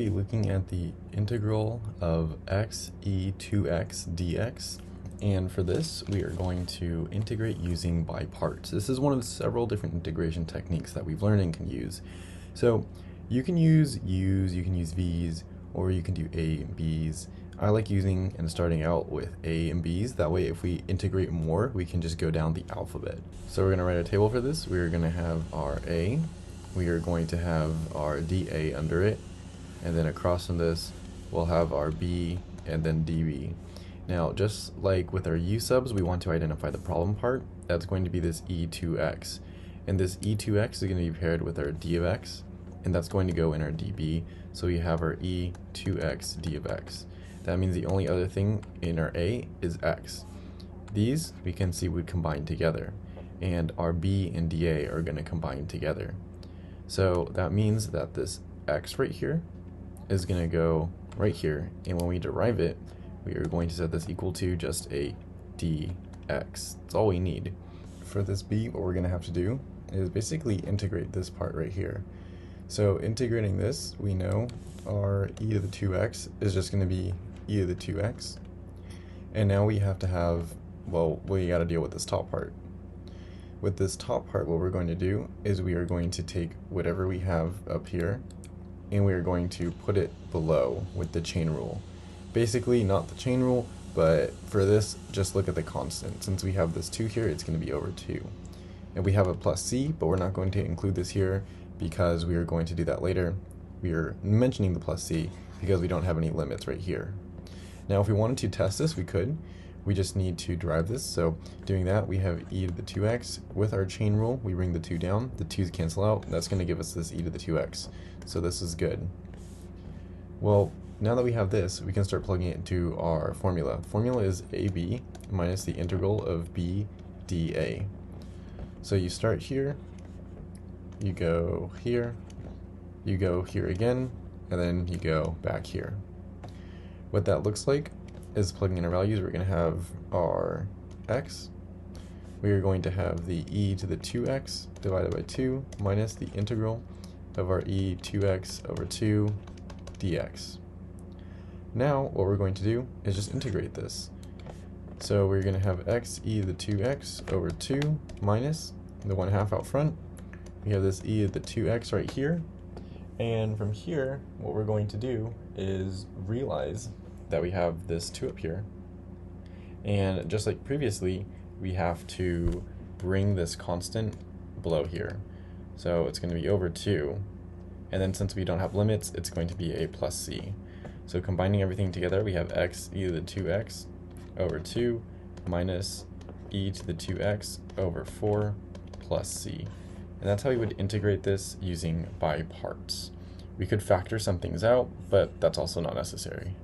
Be looking at the integral of x e 2x dx, and for this we are going to integrate using by parts. This is one of several different integration techniques that we've learned and can use. So you can use u's, you can use v's, or you can do a and b's. I like using and starting out with a and b's. That way if we integrate more, we can just go down the alphabet. So we're going to write a table for this. We're going to have our a, we are going to have our dA under it, and then across from this we'll have our b and then db. Now just like with our u subs, we want to identify the problem part. That's going to be this e2x, and this e2x is going to be paired with our d of x, and that's going to go in our db. So we have our e2x d of x. That means the only other thing in our a is x. These we can see would combine together, and our b and dA are going to combine together. So that means that this x right here is going to go right here, and when we derive it, we are going to set this equal to just a dx. That's all we need. For this b, what we're going to have to do is basically integrate this part right here. So integrating this, we know our e to the 2x is just going to be e to the 2x, and now we have to have, well, we got to deal with this top part. With this top part, what we're going to do is we are going to take whatever we have up here, and we are going to put it below with the chain rule. Basically, not the chain rule, but for this, just look at the constant. Since we have this 2 here, it's going to be over 2. And we have a plus c, but we're not going to include this here because we are going to do that later. We are mentioning the plus c because we don't have any limits right here. Now, if we wanted to test this, we could. We just need to derive this. So doing that, we have e to the 2x. With our chain rule, we bring the 2 down. The 2's cancel out. That's going to give us this e to the 2x. So this is good. Well, now that we have this, we can start plugging it into our formula. The formula is ab minus the integral of b dA. So you start here, you go here, you go here again, and then you go back here. What that looks like is plugging in our values. We're going to have our x. We are going to have the e to the 2x divided by 2 minus the integral of our e 2x over 2 dx. Now what we're going to do is just integrate this. So we're going to have x e to the 2x over 2 minus the 1/2 out front. We have this e to the 2x right here, and from here what we're going to do is realize that we have this 2 up here, and just like previously, we have to bring this constant below here. So it's going to be over 2, and then since we don't have limits, it's going to be a plus c. So combining everything together, we have x e to the 2x over 2 minus e to the 2x over 4 plus c. And that's how we would integrate this using by parts. We could factor some things out, but that's also not necessary.